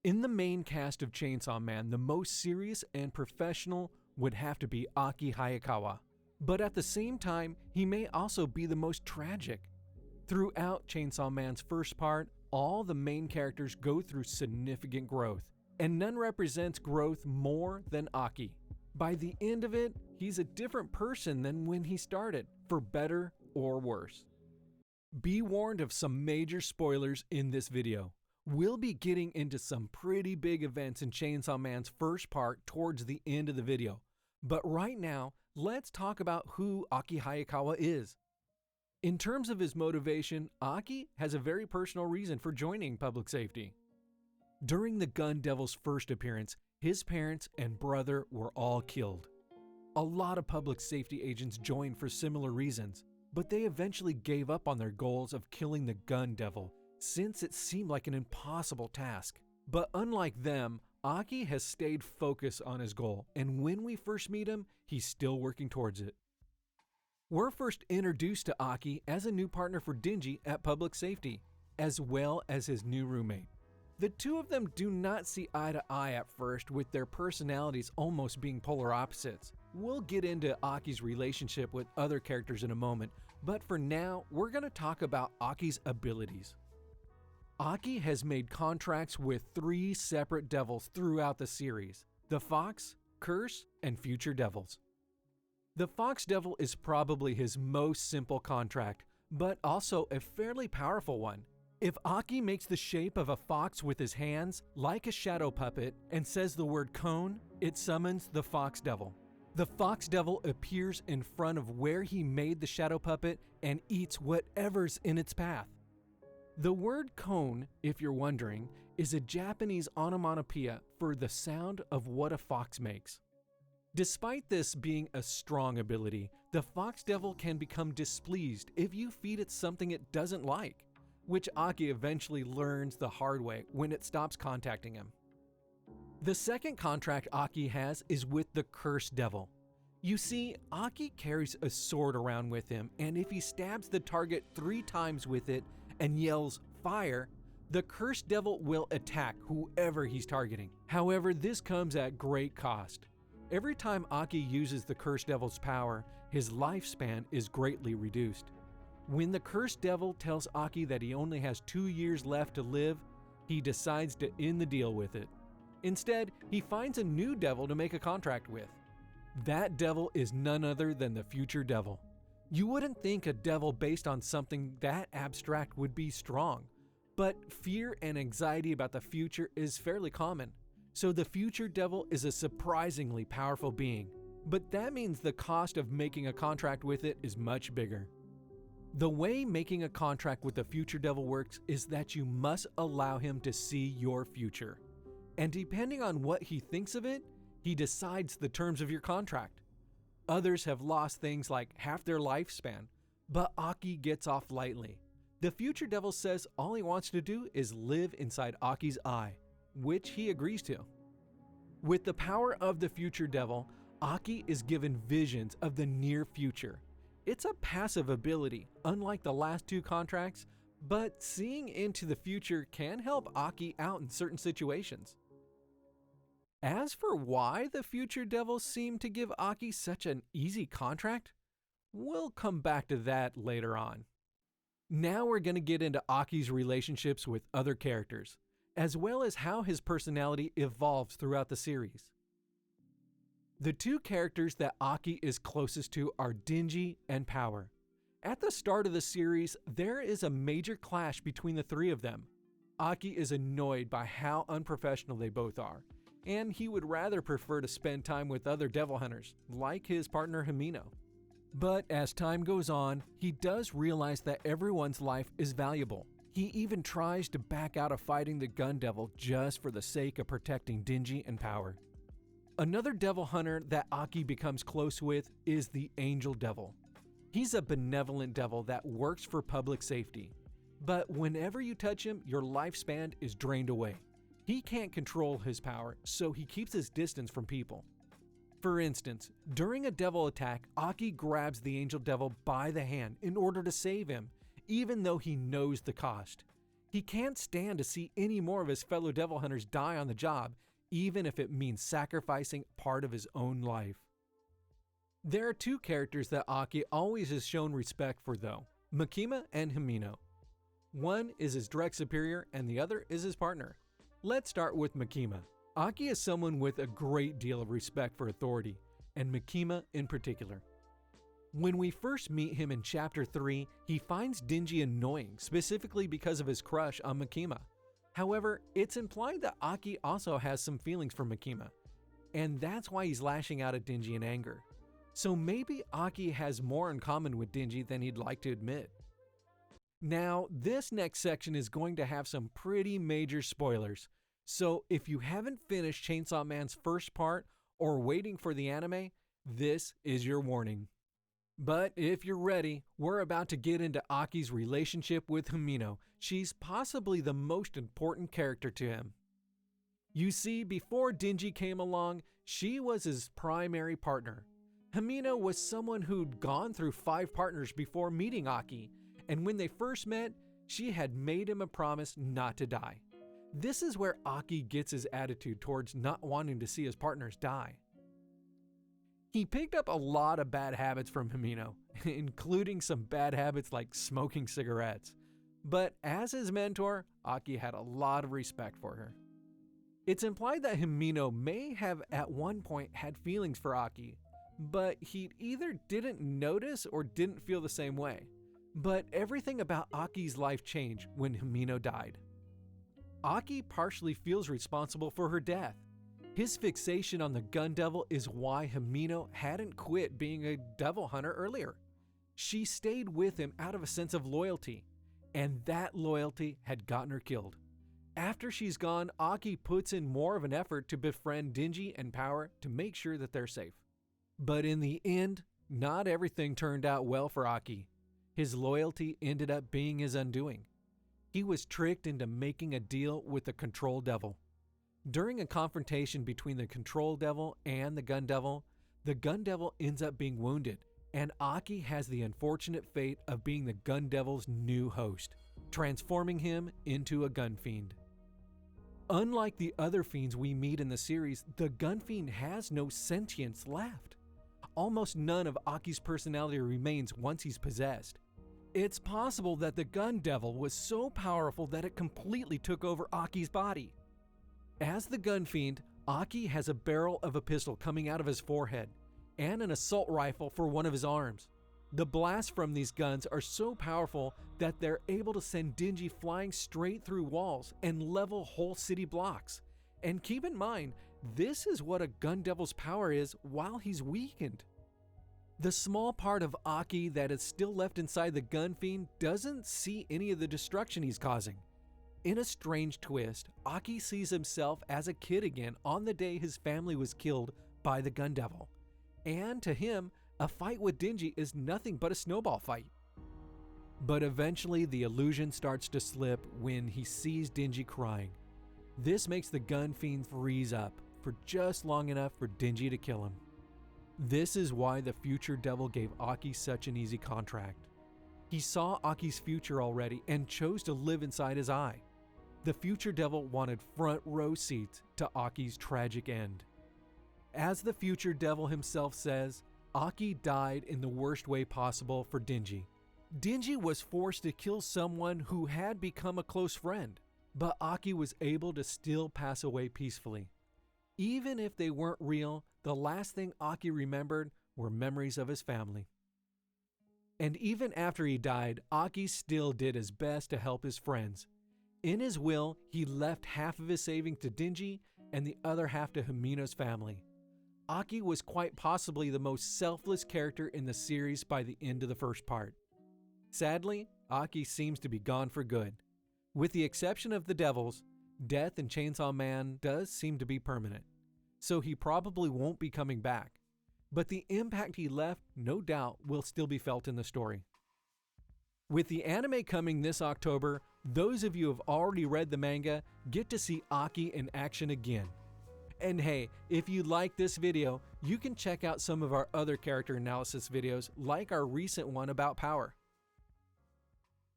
In the main cast of Chainsaw Man, the most serious and professional would have to be Aki Hayakawa. But at the same time, he may also be the most tragic. Throughout Chainsaw Man's first part, all the main characters go through significant growth, and none represents growth more than Aki. By the end of it, he's a different person than when he started, for better or worse. Be warned of some major spoilers in this video. We'll be getting into some pretty big events in Chainsaw Man's first part towards the end of the video. But right now, let's talk about who Aki Hayakawa is. In terms of his motivation, Aki has a very personal reason for joining public safety. During the Gun Devil's first appearance, his parents and brother were all killed. A lot of public safety agents joined for similar reasons, but they eventually gave up on their goals of killing the Gun Devil, since it seemed like an impossible task. But unlike them, Aki has stayed focused on his goal, and when we first meet him, he's still working towards it. We're first introduced to Aki as a new partner for Denji at public safety, as well as his new roommate. The two of them do not see eye to eye at first, with their personalities almost being polar opposites. We'll get into Aki's relationship with other characters in a moment, but for now, we're going to talk about Aki's abilities. Aki has made contracts with 3 separate devils throughout the series: the Fox, Curse, and Future Devils. The Fox Devil is probably his most simple contract, but also a fairly powerful one. If Aki makes the shape of a fox with his hands, like a shadow puppet, and says the word cone, it summons the Fox Devil. The Fox Devil appears in front of where he made the shadow puppet and eats whatever's in its path. The word cone, if you're wondering, is a Japanese onomatopoeia for the sound of what a fox makes. Despite this being a strong ability, the Fox Devil can become displeased if you feed it something it doesn't like, which Aki eventually learns the hard way when it stops contacting him. The second contract Aki has is with the Cursed Devil. You see, Aki carries a sword around with him, and if he stabs the target 3 times with it and yells "fire," the Cursed Devil will attack whoever he's targeting. However, this comes at great cost. Every time Aki uses the Cursed Devil's power, his lifespan is greatly reduced. When the Cursed Devil tells Aki that he only has 2 years left to live, he decides to end the deal with it. Instead, he finds a new devil to make a contract with. That devil is none other than the Future Devil. You wouldn't think a devil based on something that abstract would be strong, but fear and anxiety about the future is fairly common. So the Future Devil is a surprisingly powerful being, but that means the cost of making a contract with it is much bigger. The way making a contract with the Future Devil works is that you must allow him to see your future. And depending on what he thinks of it, he decides the terms of your contract. Others have lost things like half their lifespan, but Aki gets off lightly. The Future Devil says all he wants to do is live inside Aki's eye, which he agrees to. With the power of the Future Devil, Aki is given visions of the near future. It's a passive ability, unlike the last 2 contracts, but seeing into the future can help Aki out in certain situations. As for why the Future Devil seemed to give Aki such an easy contract, we'll come back to that later on. Now we're going to get into Aki's relationships with other characters, as well as how his personality evolves throughout the series. The 2 characters that Aki is closest to are Denji and Power. At the start of the series, there is a major clash between the 3 of them. Aki is annoyed by how unprofessional they both are, and he would rather prefer to spend time with other devil hunters, like his partner Himino. But as time goes on, he does realize that everyone's life is valuable. He even tries to back out of fighting the Gun Devil just for the sake of protecting Denji and Power. Another devil hunter that Aki becomes close with is the Angel Devil. He's a benevolent devil that works for public safety. But whenever you touch him, your lifespan is drained away. He can't control his power, so he keeps his distance from people. For instance, during a devil attack, Aki grabs the Angel Devil by the hand in order to save him, even though he knows the cost. He can't stand to see any more of his fellow devil hunters die on the job, even if it means sacrificing part of his own life. There are two characters that Aki always has shown respect for though, Makima and Himino. One is his direct superior and the other is his partner. Let's start with Makima. Aki is someone with a great deal of respect for authority, and Makima in particular. When we first meet him in Chapter 3, he finds Denji annoying, specifically because of his crush on Makima. However, it's implied that Aki also has some feelings for Makima, and that's why he's lashing out at Denji in anger. So maybe Aki has more in common with Denji than he'd like to admit. Now, this next section is going to have some pretty major spoilers, so if you haven't finished Chainsaw Man's first part or waiting for the anime, this is your warning. But if you're ready, we're about to get into Aki's relationship with Himino. She's possibly the most important character to him. You see, before Denji came along, she was his primary partner. Himino was someone who'd gone through 5 partners before meeting Aki, and when they first met, she had made him a promise not to die. This is where Aki gets his attitude towards not wanting to see his partners die. He picked up a lot of bad habits from Himino, including some bad habits like smoking cigarettes. But as his mentor, Aki had a lot of respect for her. It's implied that Himino may have at one point had feelings for Aki, but he either didn't notice or didn't feel the same way. But everything about Aki's life changed when Himino died. Aki partially feels responsible for her death. His fixation on the gun devil is why Himino hadn't quit being a devil hunter earlier. She stayed with him out of a sense of loyalty, and that loyalty had gotten her killed. After she's gone, Aki puts in more of an effort to befriend Denji and Power to make sure that they're safe. But in the end, not everything turned out well for Aki. His loyalty ended up being his undoing. He was tricked into making a deal with the Control Devil. During a confrontation between the Control Devil and the Gun Devil ends up being wounded, and Aki has the unfortunate fate of being the Gun Devil's new host, transforming him into a gun fiend. Unlike the other fiends we meet in the series, the gun fiend has no sentience left. Almost none of Aki's personality remains once he's possessed. It's possible that the Gun Devil was so powerful that it completely took over Aki's body. As the gun fiend, Aki has a barrel of a pistol coming out of his forehead and an assault rifle for one of his arms. The blasts from these guns are so powerful that they're able to send Denji flying straight through walls and level whole city blocks. And keep in mind, this is what a gun devil's power is while he's weakened. The small part of Aki that is still left inside the gun fiend doesn't see any of the destruction he's causing. In a strange twist, Aki sees himself as a kid again on the day his family was killed by the gun devil. And to him, a fight with Denji is nothing but a snowball fight. But eventually the illusion starts to slip when he sees Denji crying. This makes the gun fiend freeze up for just long enough for Denji to kill him. This is why the future devil gave Aki such an easy contract. He saw Aki's future already and chose to live inside his eye. The future devil wanted front row seats to Aki's tragic end. As the future devil himself says, Aki died in the worst way possible for Denji. Denji was forced to kill someone who had become a close friend, but Aki was able to still pass away peacefully. Even if they weren't real, the last thing Aki remembered were memories of his family. And even after he died, Aki still did his best to help his friends. In his will, he left half of his savings to Denji and the other half to Himino's family. Aki was quite possibly the most selfless character in the series by the end of the first part. Sadly, Aki seems to be gone for good. With the exception of the devils, death in Chainsaw Man does seem to be permanent, so he probably won't be coming back. But the impact he left, no doubt, will still be felt in the story. With the anime coming this October, those of you who have already read the manga get to see Aki in action again. And hey, if you like this video, you can check out some of our other character analysis videos like our recent one about Power.